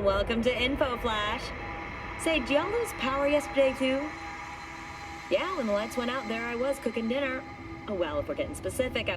Welcome to Info Flash. Say, did y'all lose power yesterday too? Yeah, when the lights went out, there I was cooking dinner. Oh well, if we're getting specific,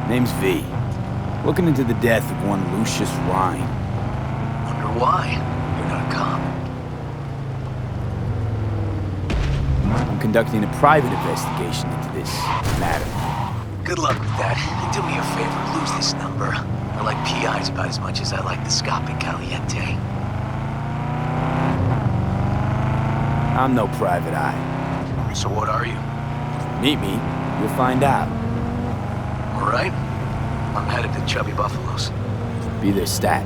Name's V. Looking into the death of one Lucius Rhine. Wonder why? You're not a cop. I'm conducting a private investigation into this matter. Good luck with that. And do me a favor, lose this number. I like PIs about as much as I like the Scope Caliente. I'm no private eye. So what are you? Meet me, you'll find out. All right. I'm headed to Chubby Buffaloes. Be their stat.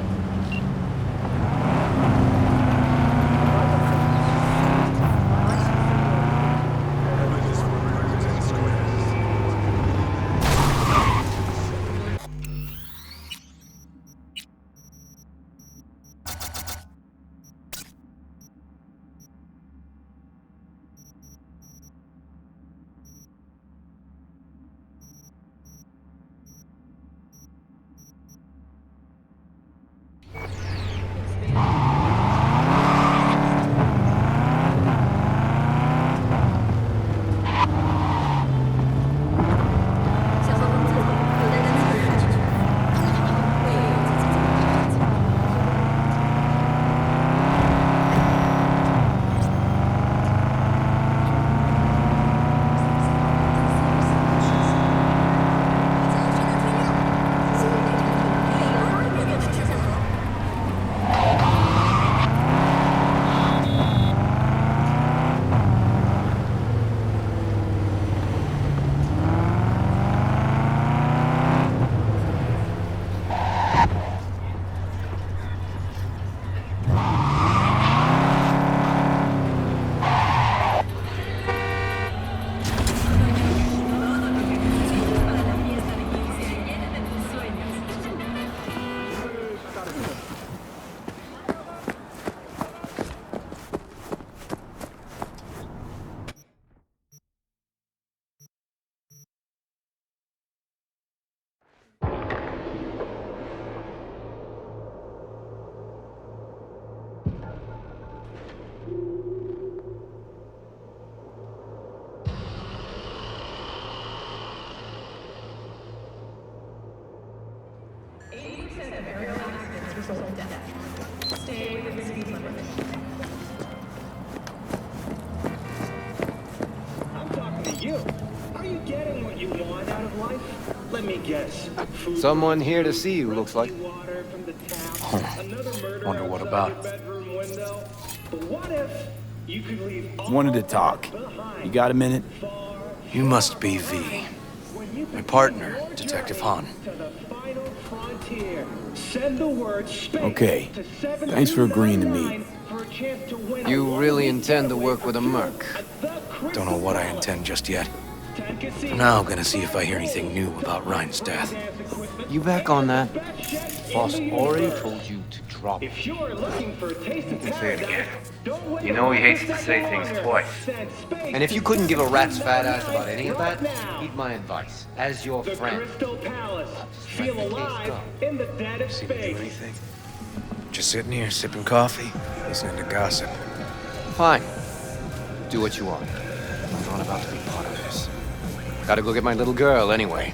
Someone here to see you, looks like. Wonder what about? Wanted to talk. You got a minute? You must be V. My partner, Detective Han. Okay. Thanks for agreeing to meet. You really intend to work with a merc? Don't know what I intend just yet. For now, I'm gonna see if I hear anything new about Ryan's death. You back on that? boss already told you to drop it. If you're looking for a taste of Say it paradise, again. don't wait You know he a hates to second say things longer. twice. Send space And if you to couldn't give a rat's fat ass 299 about any of that, right now. heed my advice. As your The friend. Crystal Palace. Just Feel let the case alive go. in the dead of See me do space. anything? Just sitting here, sipping coffee, listening to gossip. Fine. Do what you want. I'm not about to be part of this. Gotta go get my little girl anyway.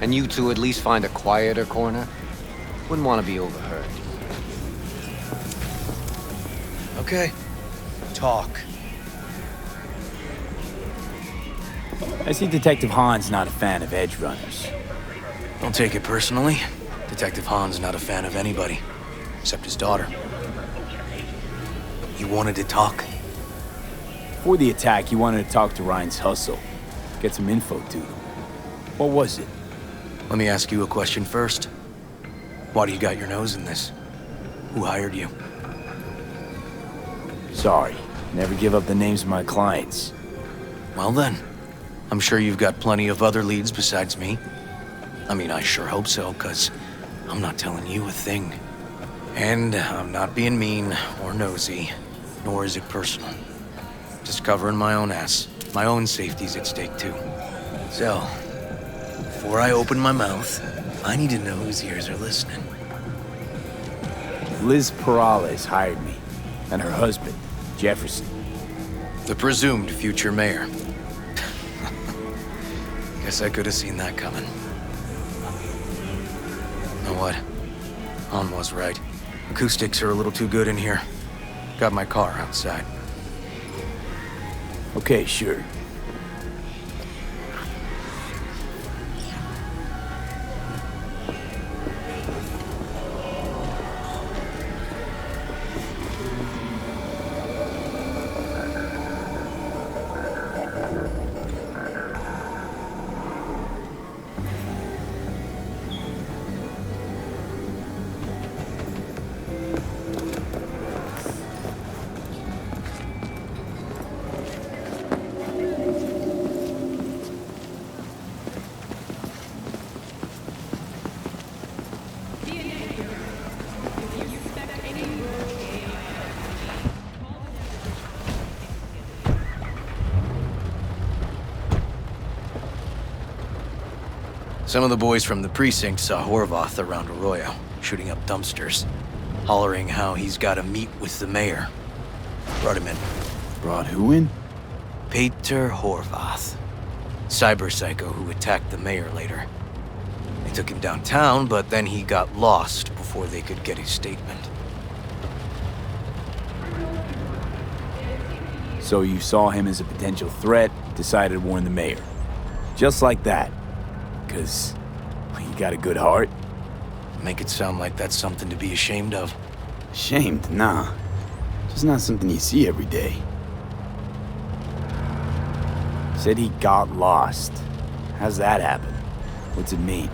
And you two at least find a quieter corner. Wouldn't want to be overheard. Okay. Talk. I see Detective Hahn's not a fan of Edgerunners. Don't take it personally. Detective Hahn's not a fan of anybody, except his daughter. You wanted to talk? Before the attack, he wanted to talk to Ryan's hustle. Get some info to them. What was it? Let me ask you a question first. Why do you got your nose in this? Who hired you? Sorry. Never give up the names of my clients. Well then, I'm sure you've got plenty of other leads besides me. I mean, I sure hope so, 'cause I'm not telling you a thing. And I'm not being mean or nosy, nor is it personal. Just covering my own ass. My own safety's at stake too. So, before I open my mouth, I need to know whose ears are listening. Liz Perales hired me, and her husband, Jefferson. The presumed future mayor. Guess I could have seen that coming. You know what? Han was right. Acoustics are a little too good in here. Got my car outside. Okay, sure. Some of the boys from the precinct saw Horvath around Arroyo, shooting up dumpsters, hollering how he's got to meet with the mayor. Brought him in. Brought who in? Peter Horvath. Cyber psycho who attacked the mayor later. They took him downtown, but then he got lost before they could get his statement. So you saw him as a potential threat, decided to warn the mayor. Just like that. 'Cause you got a good heart? Make it sound like that's something to be ashamed of. Ashamed? Nah. Just not something you see every day. Said he got lost. How's that happen? What's it mean?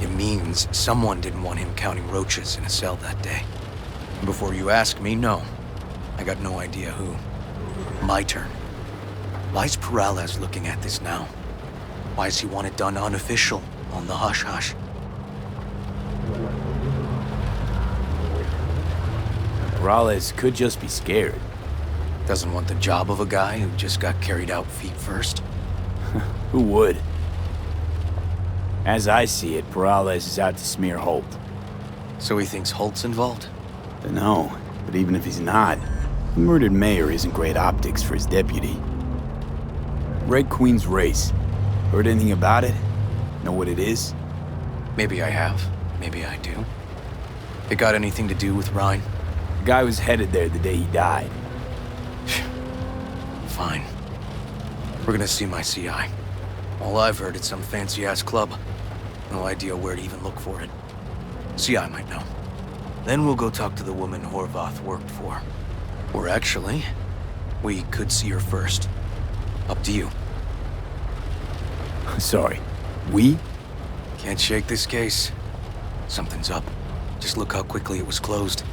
It means someone didn't want him counting roaches in a cell that day. And before you ask me, no. I got no idea who. My turn. Why's Perales looking at this now? Why does he want it done unofficial, on the hush-hush? Perales could just be scared. Doesn't want the job of a guy who just got carried out feet first? Who would? As I see it, Perales is out to smear Holt. So he thinks Holt's involved? No, but even if he's not, the murdered mayor isn't great optics for his deputy. Red Queen's race. Heard anything about it? Know what it is? Maybe I have. Maybe I do. It got anything to do with Ryan? The guy was headed there the day he died. Fine. We're gonna see my CI. All I've heard, it's some fancy-ass club. No idea where to even look for it. CI might know. Then we'll go talk to the woman Horvath worked for. Or actually, we could see her first. Up to you. Sorry, we? Can't shake this case. Something's up. Just look how quickly it was closed.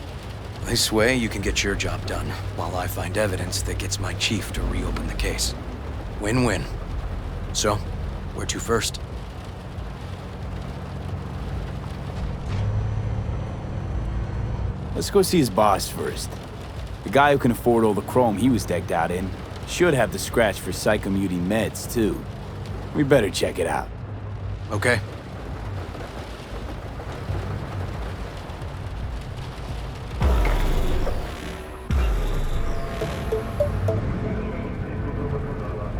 This way, you can get your job done, while I find evidence that gets my chief to reopen the case. Win-win. So, where to first? Let's go see his boss first. The guy who can afford all the chrome he was decked out in should have the scratch for psychomuting meds, too. We better check it out. Okay.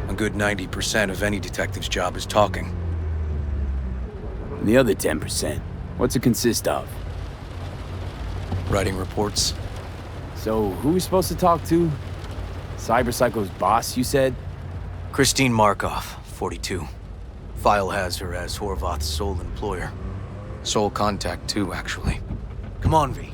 A good 90% of any detective's job is talking. And the other 10%, what's it consist of? Writing reports. So, who are we supposed to talk to? Cyberpsycho's boss, you said? Christine Markov, 42. File has her as Horvath's sole employer. Sole contact, too, actually. Come on, V.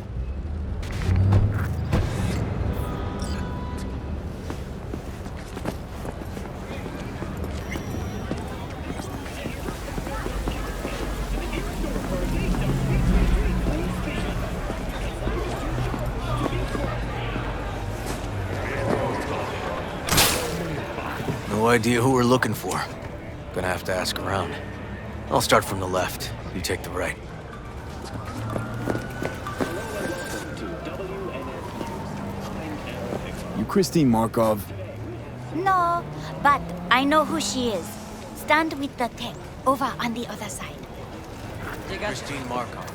No idea who we're looking for. Gonna have to ask around. I'll start from the left. You take the right. You Christine Markov? No, but I know who she is. Stand with the tech, over on the other side. Christine Markov.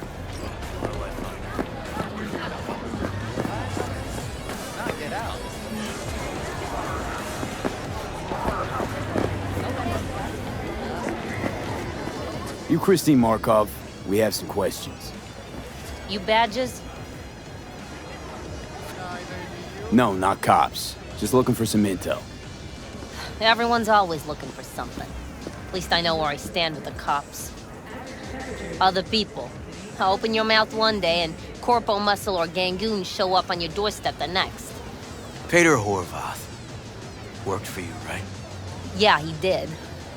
Where do I find her? Knock it out. You Christine Markov, we have some questions. You badges? No, not cops. Just looking for some intel. Everyone's always looking for something. At least I know where I stand with the cops. Other people. Open your mouth one day and Corpo Muscle or Gangoon show up on your doorstep the next. Peter Horvath. Worked for you, right? Yeah, he did.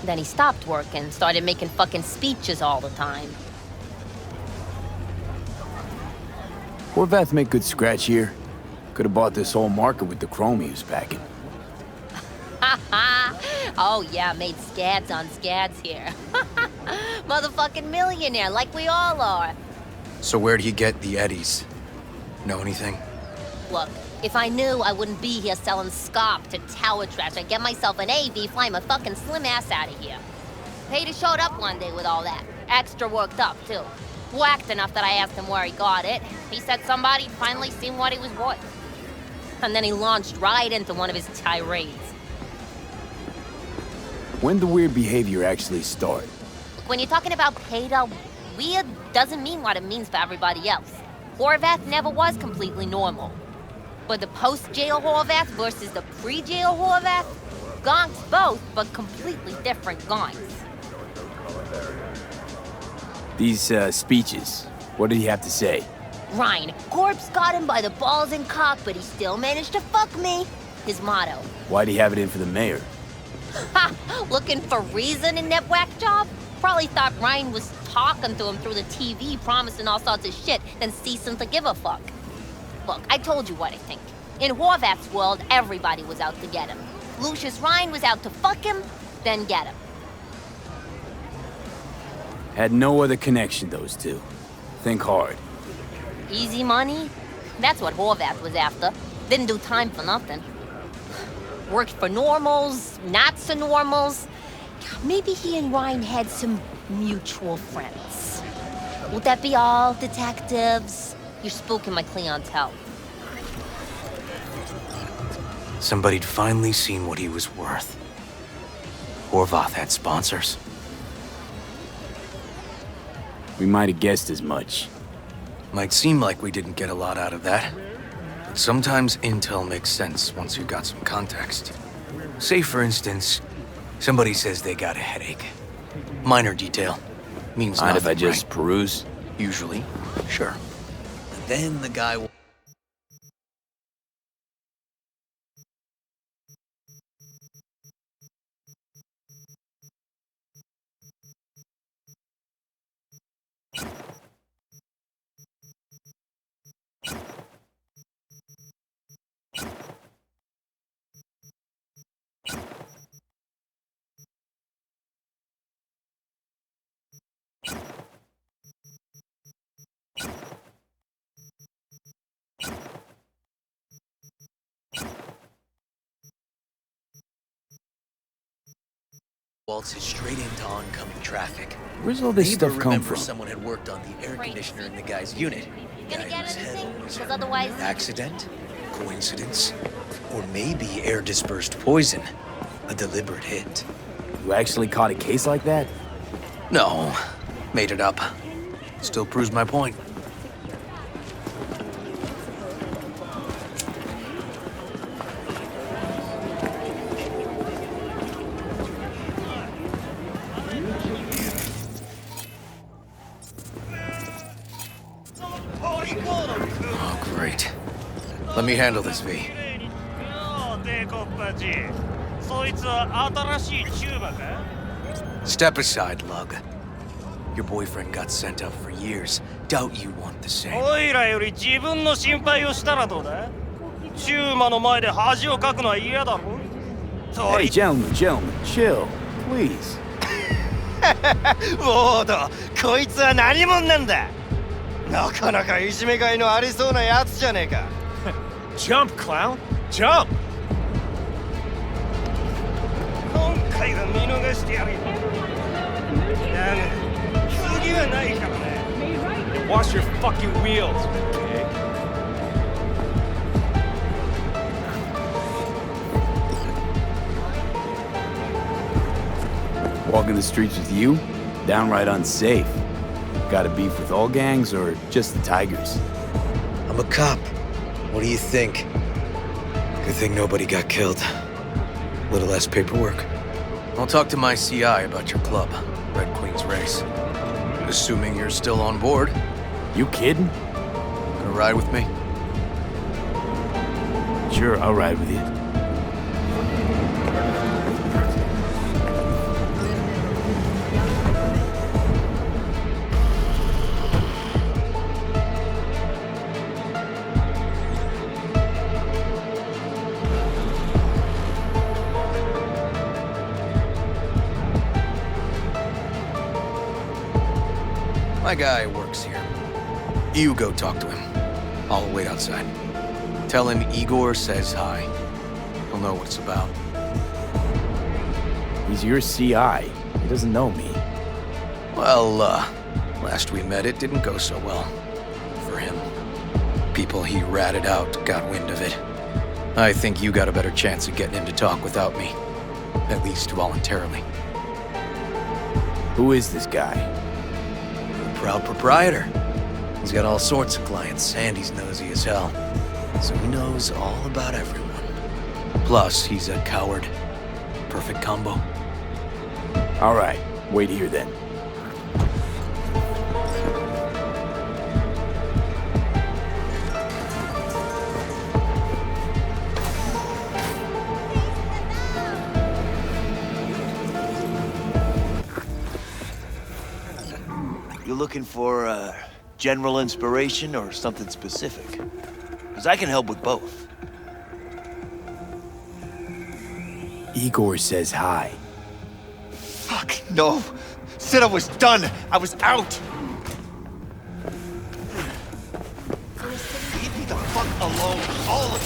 Then he stopped working, started making fucking speeches all the time. Horvath make good scratch here. Could have bought this whole market with the chrome he was packing. Oh yeah, made scads on scads here. Motherfucking millionaire, like we all are. So where'd he get the eddies? Know anything? Look, if I knew, I wouldn't be here selling scop to tower trash. I'd get myself an AV, fly my fucking slim ass out of here. Peter showed up one day with all that. Extra worked up, too. Whacked enough that I asked him where he got it. He said somebody'd finally seen what he was worth. And then he launched right into one of his tirades. When the weird behavior actually start? Look, when you're talking about Peter, weird doesn't mean what it means for everybody else. Horvath never was completely normal. But the post-jail Horvath versus the pre-jail Horvath? Gonks both, but completely different gonks. These, speeches, what did he have to say? Ryan, Corpse got him by the balls and cock, but he still managed to fuck me. His motto. Why'd he have it in for the mayor? Ha! Looking for reason in that whack job? Probably thought Ryan was talking to him through the TV, promising all sorts of shit, then ceasing to give a fuck. Look, I told you what I think. In Horvath's world, everybody was out to get him. Lucius Ryan was out to fuck him, then get him. Had no other connection, those two. Think hard. Easy money? That's what Horvath was after. Didn't do time for nothing. Worked for normals, not so normals. Maybe he and Ryan had some mutual friends. Would that be all, detectives? You're spooking my clientele. Somebody'd finally seen what he was worth. Horvath had sponsors. We might have guessed as much. Might seem like we didn't get a lot out of that. But sometimes intel makes sense once you've got some context. Say, for instance, somebody says they got a headache. Minor detail. Means Mind nothing, if I just right? peruse? Usually, sure. But then the guy will... Waltzes straight into oncoming traffic. Where's all this Neighbor stuff come remembers from? someone had worked on the air conditioner in the guy's unit. Gonna Guy get whose head anything? was Because otherwise... accident? Coincidence? Or maybe air-dispersed poison? A deliberate hit? You actually caught a case like that? No. Made it up. Still proves my point. Oh, great. Let me handle this, V. Step aside, Lug. Your boyfriend got sent up for years. Doubt you want the same. おいらより自分の心配をしたらどうだ？チューマの前で恥をかくのは嫌だろ？ Hey, gentlemen, chill, please. ウォード、こいつは何者なんだ？なかなかいじめがいのありそうなやつじゃねえか。Jump, clown! Jump! 今回は見逃してやるよ。だが、次はないからね。Wash your fucking wheels, okay? Walking the streets with you? Downright unsafe. Got a beef with all gangs or just the Tigers? I'm a cop. What do you think? Good thing nobody got killed. Little less paperwork. I'll talk to my CI about your club, Red Queen's Race. Assuming you're still on board. You kidding? Gonna ride with me? Sure, I'll ride with you. My guy works here. You go talk to him. I'll wait outside. Tell him Igor says hi. He'll know what it's about. He's your CI. He doesn't know me. Well, last we met, it didn't go so well. For him. People he ratted out got wind of it. I think you got a better chance of getting him to talk without me. At least voluntarily. Who is this guy? Proud proprietor. He's got all sorts of clients, and he's nosy as hell. So he knows all about everyone. Plus, he's a coward. Perfect combo. All right, wait here then. You looking for, general inspiration or something specific? Because I can help with both. Igor says hi. Fuck, no. Said I was done. I was out. Leave me the fuck alone, all of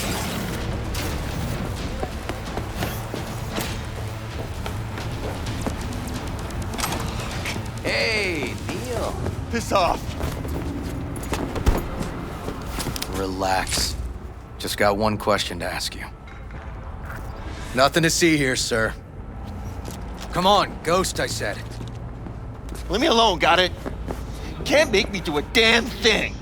you. Hey, Neil. Piss off. Relax. Just got one question to ask you. Nothing to see here, sir. Come on, Ghost, I said. Leave me alone, got it? Can't make me do a damn thing.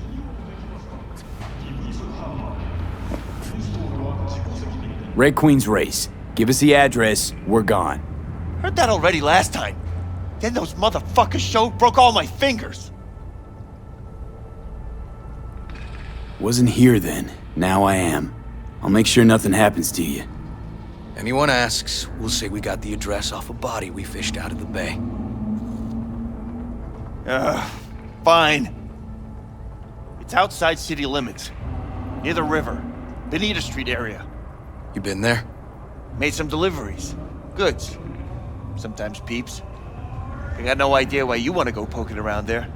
Red Queen's Race. Give us the address, we're gone. Heard that already last time. Then those motherfuckers showed, broke all my fingers. Wasn't here then. Now I am. I'll make sure nothing happens to you. Anyone asks, we'll say we got the address off a body we fished out of the bay. Fine. It's outside city limits. Near the river. Benita Street area. You been there? Made some deliveries. Goods. Sometimes peeps. I got no idea why you want to go poking around there.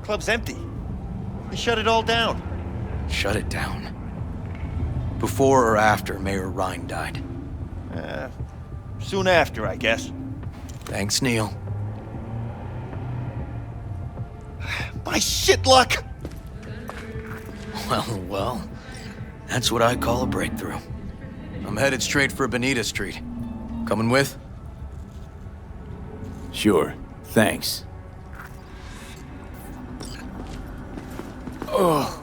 Club's empty. They shut it all down. Shut it down. Before or after Mayor Rhine died? Soon after, I guess. Thanks, Neil. My shit luck! Well. That's what I call a breakthrough. I'm headed straight for Bonita Street. Coming with? Sure. Thanks. Ugh.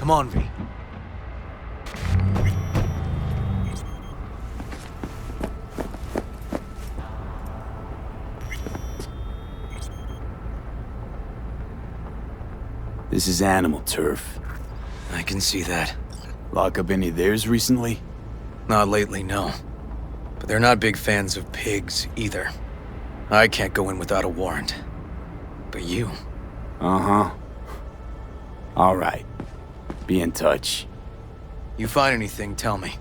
Come on, V. This is animal turf. I can see that. Lock up any of theirs recently? Not lately, no. But they're not big fans of pigs, either. I can't go in without a warrant. But you... Uh-huh. All right. Be in touch. You find anything, tell me.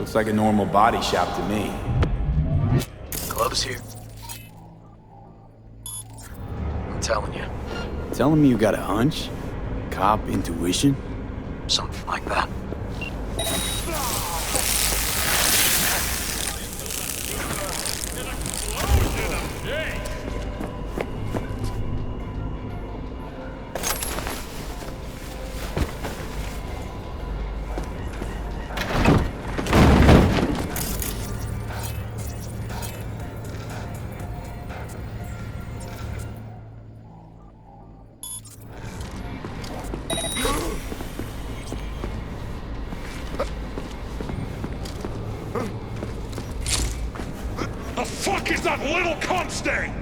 Looks like a normal body shop to me. Gloves here. I'm telling you. Telling me you got a hunch? Cop intuition? Something like that. The fuck is that little cunt stain?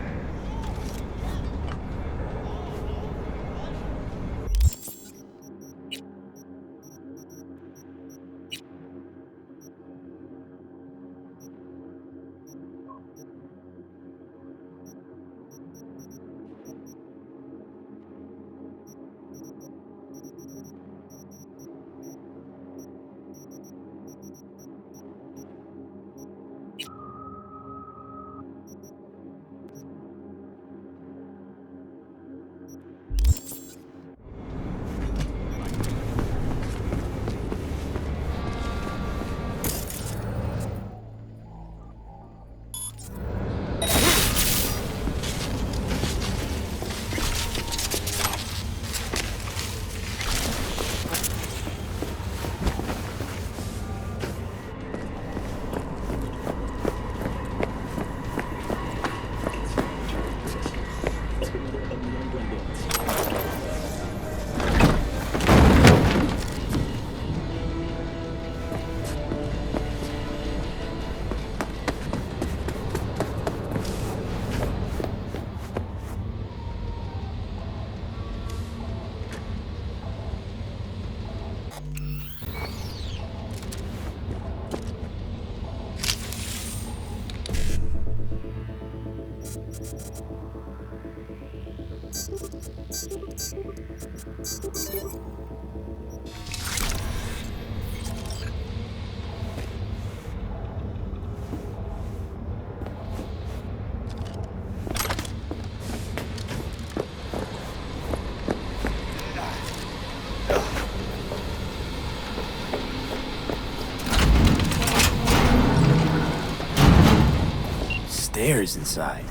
Stairs inside.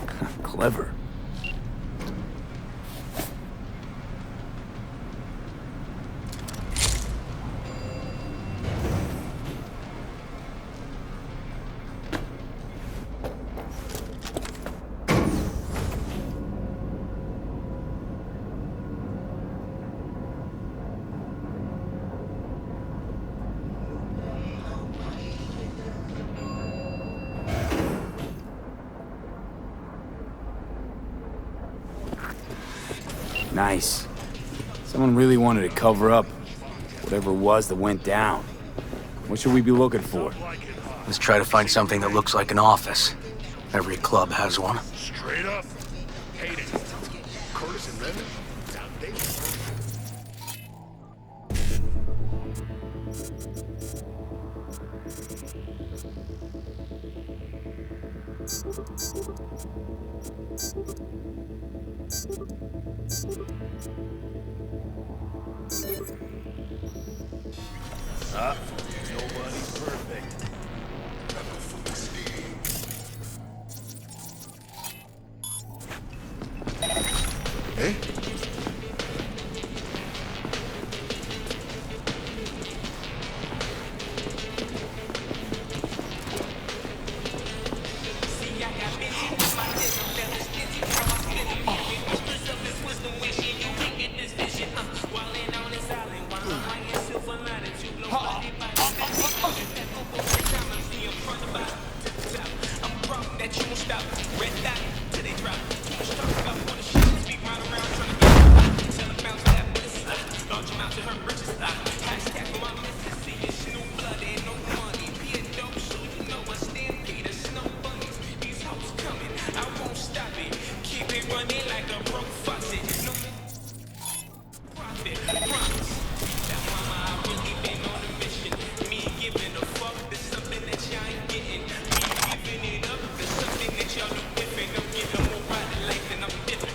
Clever. Nice. Someone really wanted to cover up whatever it was that went down. What should we be looking for? Let's try to find something that looks like an office. Every club has one. Straight up. Hate it. Curtis and Redmond? Outdated. Nobody's perfect. Hey? Something that y'all do different. I'm getting more right life than I'm different.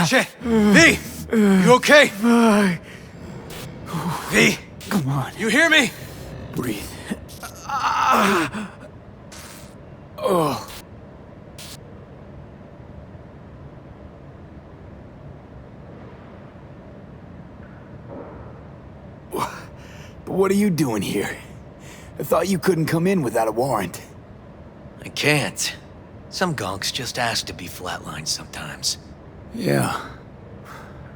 Shit! V! You okay? V! Come on. You hear me? Breathe. Oh. But what are you doing here? I thought you couldn't come in without a warrant. I can't. Some gonks just ask to be flatlined sometimes. Yeah.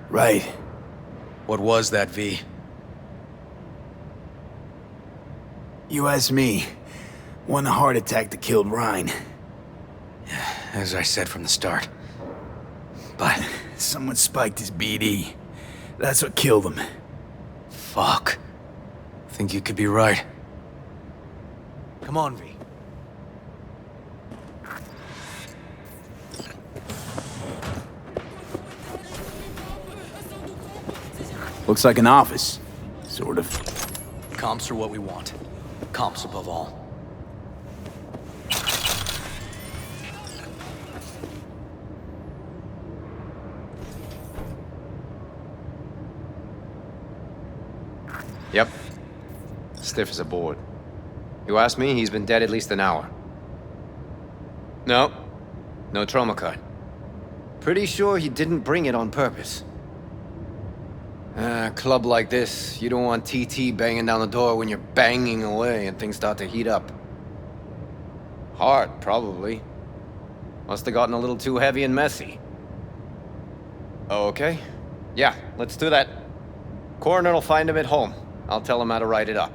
Right. What was that, V? You asked me. One heart attack that killed Ryan. As I said from the start. But... Someone spiked his BD. That's what killed him. Fuck. Think you could be right. Come on, V. Looks like an office. Sort of. Comps are what we want. Comps above all. Yep. Stiff as a board. You ask me, he's been dead at least an hour. No. No trauma card. Pretty sure he didn't bring it on purpose. A club like this, you don't want TT banging down the door when you're banging away and things start to heat up. Heart, probably. Must have gotten a little too heavy and messy. Okay. Yeah, let's do that. Coroner will find him at home. I'll tell him how to write it up.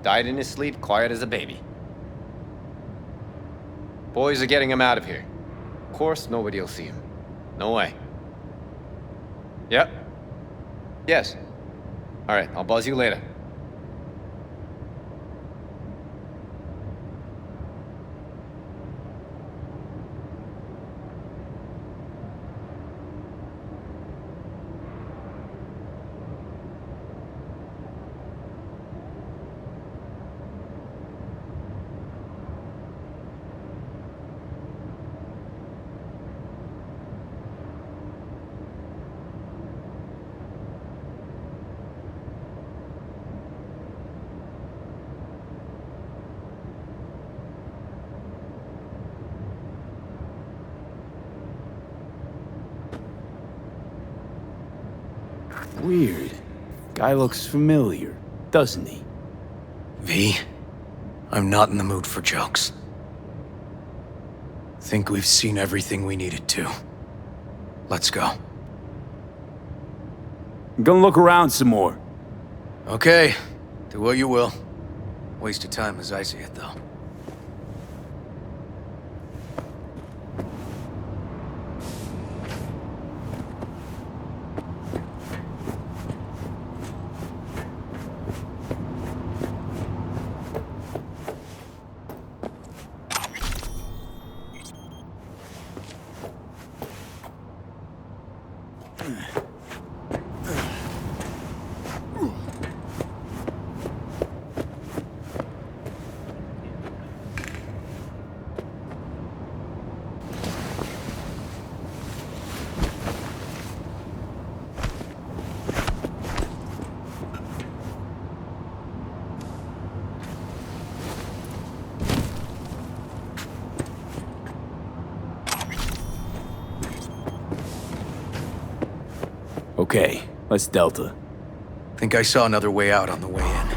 Died in his sleep, quiet as a baby. Boys are getting him out of here. Of course, nobody will see him. No way. Yep. Yes. All right, I'll buzz you later. Weird. Guy looks familiar, doesn't he? V, I'm not in the mood for jokes. Think we've seen everything we needed to. Let's go. I'm gonna look around some more. Okay, do what you will. Waste of time as I see it, though. Okay, let's Delta. Think I saw another way out on the way in.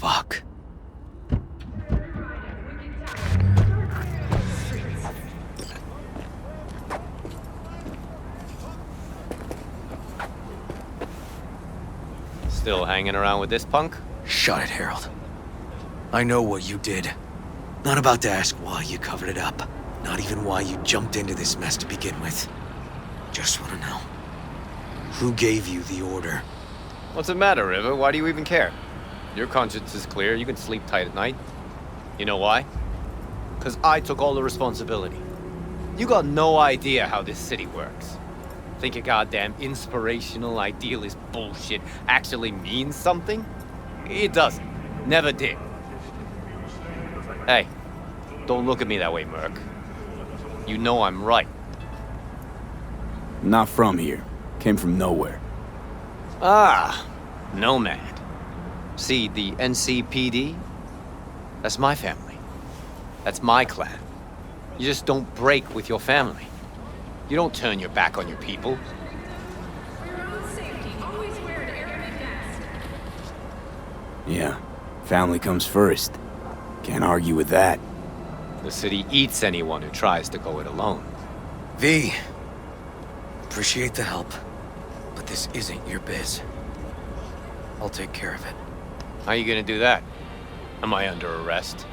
Fuck. Still hanging around with this punk? Shut it, Harold. I know what you did. Not about to ask why you covered it up. Not even why you jumped into this mess to begin with. Just want to know. Who gave you the order? What's the matter, River? Why do you even care? Your conscience is clear. You can sleep tight at night. You know why? Because I took all the responsibility. You got no idea how this city works. Think your goddamn inspirational, idealist bullshit actually means something? It doesn't. Never did. Hey, don't look at me that way, Merc. You know I'm right. Not from here. Came from nowhere. Ah, Nomad. See, the NCPD? That's my family. That's my clan. You just don't break with your family. You don't turn your back on your people. Yeah, family comes first. Can't argue with that. The city eats anyone who tries to go it alone. V, appreciate the help, but this isn't your biz. I'll take care of it. How you gonna do that? Am I under arrest?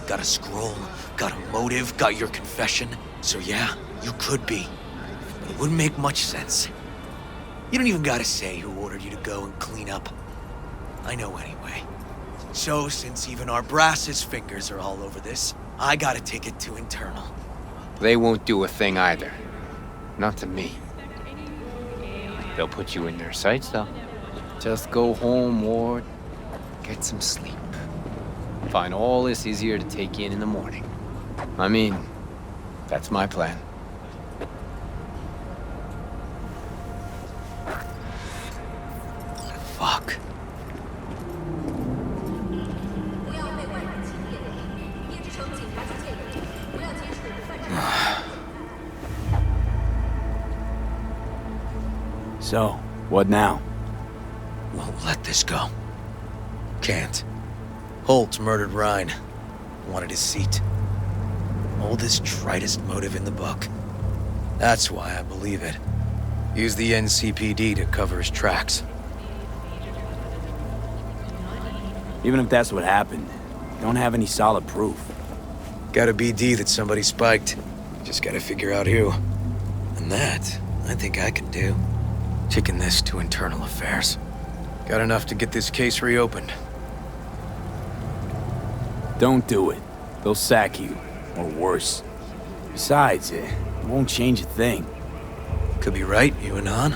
Got a scroll, got a motive, got your confession. So yeah, you could be. But it wouldn't make much sense. You don't even gotta say who ordered you to go and clean up. I know anyway. So since even our brass's fingers are all over this, I gotta take it to internal. They won't do a thing either. Not to me. They'll put you in their sights, though. Just go home, Ward. Get some sleep. Find all this easier to take in the morning. I mean, that's my plan. Fuck. So, what now? Won't let this go. Can't. Holt murdered Ryan. Wanted his seat. Oldest, tritest motive in the book. That's why I believe it. Use the NCPD to cover his tracks. Even if that's what happened, don't have any solid proof. Got a BD that somebody spiked. Just gotta figure out who. And that, I think I can do. Kicking this to internal affairs. Got enough to get this case reopened. Don't do it. They'll sack you, or worse. Besides, it won't change a thing. Could be right, you and Han.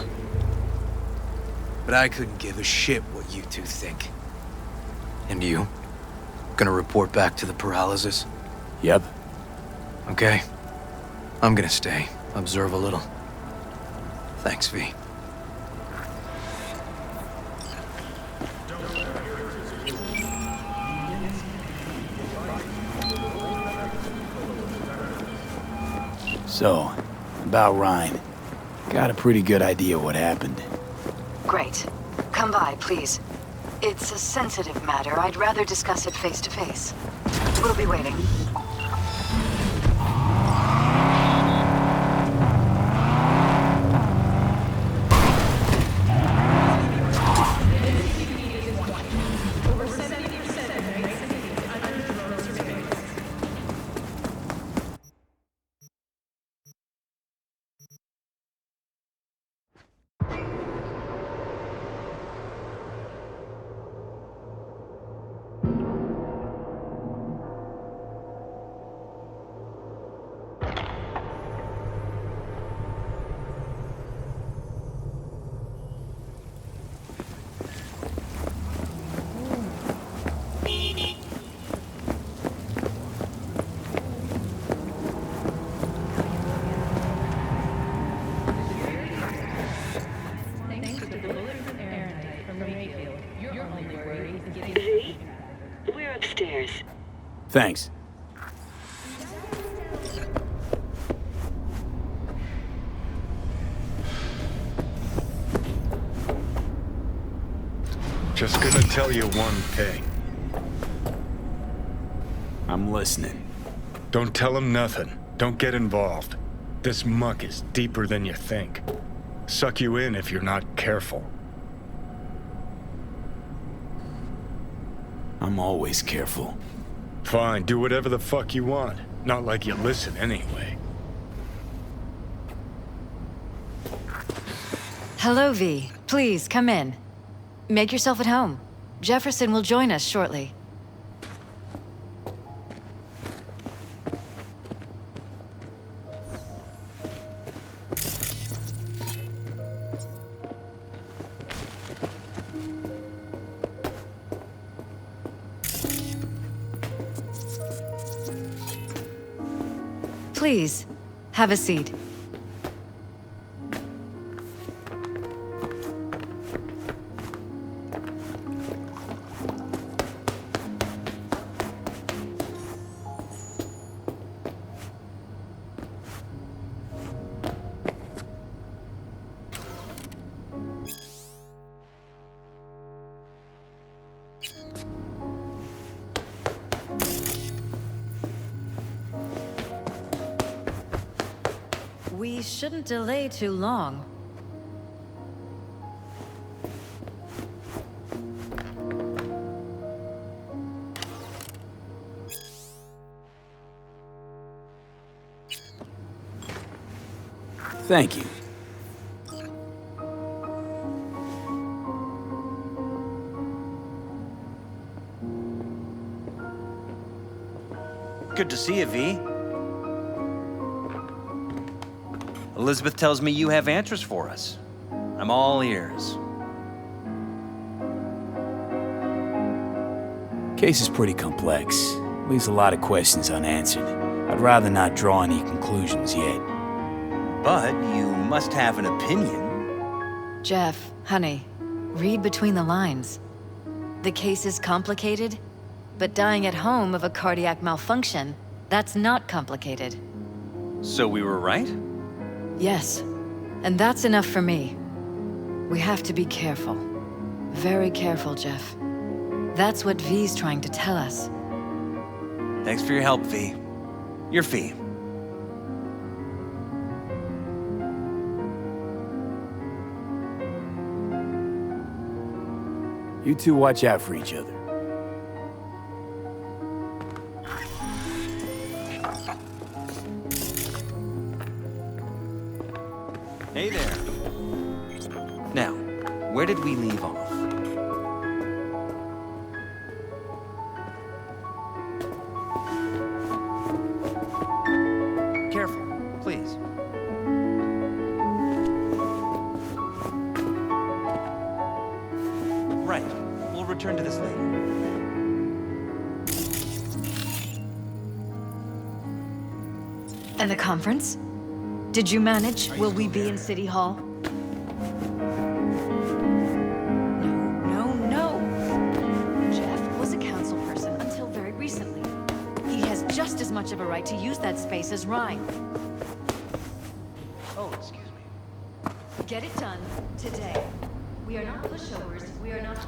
But I couldn't give a shit what you two think. And you? Gonna report back to the paralysis? Yep. Okay. I'm gonna stay. Observe a little. Thanks, V. So, about Ryan. Got a pretty good idea what happened. Great. Come by, please. It's a sensitive matter. I'd rather discuss it face to face. We'll be waiting. Thanks. Just gonna tell you one thing. I'm listening. Don't tell him nothing. Don't get involved. This muck is deeper than you think. Suck you in if you're not careful. I'm always careful. Fine, do whatever the fuck you want. Not like you listen anyway. Hello, V. Please, come in. Make yourself at home. Jefferson will join us shortly. Please, have a seat. We shouldn't delay too long. Thank you. Good to see you, V. Elizabeth tells me you have answers for us. I'm all ears. Case is pretty complex. Leaves a lot of questions unanswered. I'd rather not draw any conclusions yet. But you must have an opinion. Jeff, honey, read between the lines. The case is complicated, but dying at home of a cardiac malfunction, that's not complicated. So we were right? Yes, and that's enough for me. We have to be careful. Very careful, Jeff. That's what V's trying to tell us. Thanks for your help, V. Your fee. You two watch out for each other. Hey there. Now, where did we leave off? Careful, please. Right. We'll return to this later. And the conference? Did you manage? Will we be in City Hall? No. Jeff was a council person until very recently. He has just as much of a right to use that space as Ryan. Oh, excuse me. Get it done today. We are not pushovers. We are not...